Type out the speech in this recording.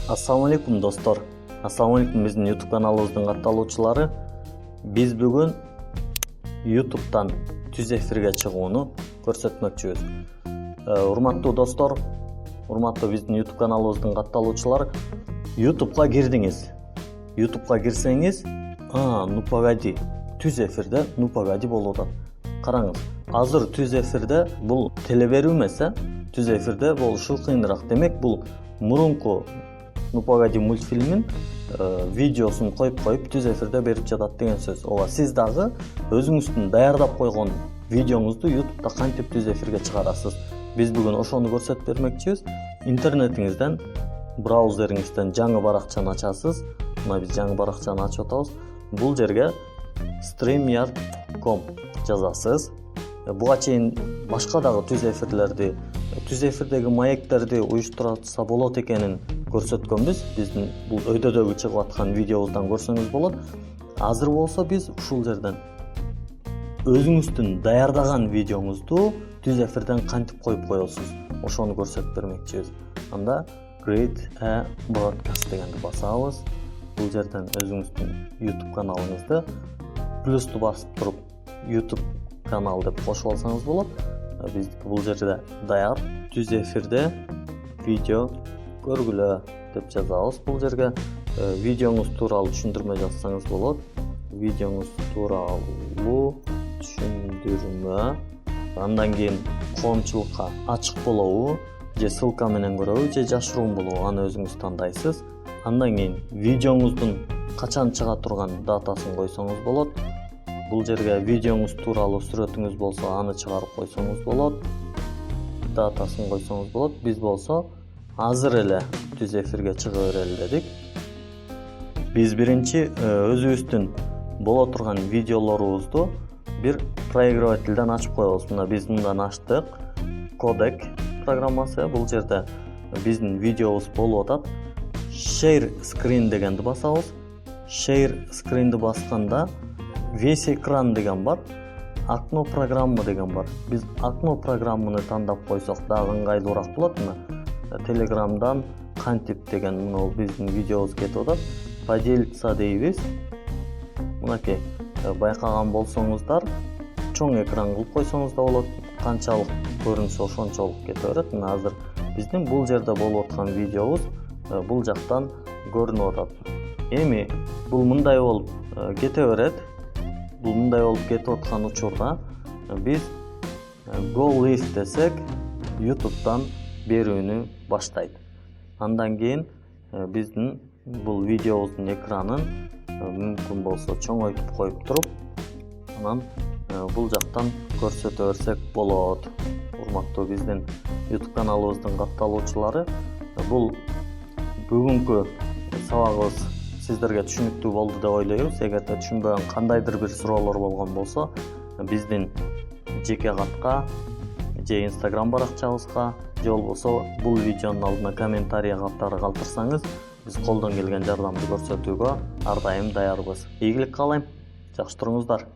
Assalamu алейкум достор. Assalamu алейкум биздин YouTube каналыбыздын катталуучулары. Биз бүгүн YouTube'дан түз эфирге чыгууну көрсөтмөкчүбүз. Урматтуу достор, урматтуу биздин YouTube каналыбыздын катталуучулары, YouTube'га кирдиңиз. YouTube'га кирсеңиз, ну погоди, түз эфирде, ну погоди болуп атат. Караңыз, азыр түз эфирде бул теле берүү эмес, түз эфирде болушу кыйыныраак. Демек бул мурунку ну погоди мультфильмин видеосун коюп түз эфирде берип жатат деген сөз. Ооба, сиз дагы өзүңүздүн даярдап койгон видеоңузду YouTube'да кантип түз эфирге чыгарасыз? Биз бүгүн ошону көрсөтүп бермекчибиз. Интернетиңизден, браузериңизден жаңы баракчаны ачасыз. Мына биз жаңы баракчаны ачып атабыз. Бул жерге StreamYard.com жазасыз. Буга чейин башка дагы түз эфирлерди, түз эфирдеги маектерди уюштурса болот экенин көрсөткөнбүз. Биздин бул өйдөдөгү чыгып аткан видеобуздан көрсөңүз болот. Азыр болсо биз ушул жерден өзүңүздүн даярдаган видеоңузду түз эфирден кантип коюп коесуз, ошону көрсөтүп бермекчибиз. Анда Create a Broadcast дегенди басабыз. Бул жерден өзүңүздүн YouTube каналыңызды плюсту басып туруп YouTube канал деп кошуп алсаңыз болот. Биздики бул жерде даяр. Түз эфирде видео көргүлө деп жазабыз. Бул жерге видеоңуз тууралуу түшүндүрмө жазсаңыз болот. Видеоңуз тууралуу түшүндүрмө. Андан кийин коомчулукка ачык болобу, же ссылка менен көрөбү, же жашыруун болобу, аны өзүңүз тандайсыз. Андан кийин видеоңуздун качан чыга турган датасын койсоңуз болот. Бул жерге видеоңуз тууралуу сүрөтүңүз болсо, аны чыгарып койсоңуз болот. Датасын койсоңуз болот. Биз болсо азыр эле түз эфирге чыга берели дедик. Биз биринчи өзүбүздүн боло турган видеолорубузду бир проигрывательден ачып коебуз. Мына биз мындан ачтык. Codec программасы. Бул жерде биздин видеобуз болуп атат. Share screen дегенди басабыз. Share screenди басканда весь экран деген бар. Окно программа деген бар. Биз окно программаны тандап койсок дагы ыңгайлуураак болот. Мына Telegram'дан кантип деген мына биздин видеобуз кетип атат. Поделиться дейбиз. Мынакей байкаган болсоңуздар, чоң экран кылып койсоңуз да болот. Канчалык көрүнсө ошончолук кете берет. Мына азыр биздин бул жерде болуп аткан видеобуз бул жактан көрүнүп атат. Эми бул мындай болуп кете берет. Бул мындай болуп кетип аткан учурда биз Go Live десек, YouTube'дан берүүнү баштайт. Андан кийин биздин бул видеобуздун экранын мүмкүн болсо чоңойтуп коюп туруп, анан бул жактан көрсөтө берсек болот. Урматтуу биздин YouTube каналыбыздын катталуучулары, бул бүгүнкү сабагыбыз сиздерге түшүнүктүү болду деп ойлойбуз. Эгерде түшүнбөгөн кандайдыр бир суроолор болгон болсо, биздин жеке катка же Instagram баракчабызга, же болбосо бул видеонун алдына комментарий катары калтырсаңыз, биз колдон келген жардамды көрсөтүүгө ар дайым даярбыз. Ийгилик каалайм. Жакшы туруңуздар.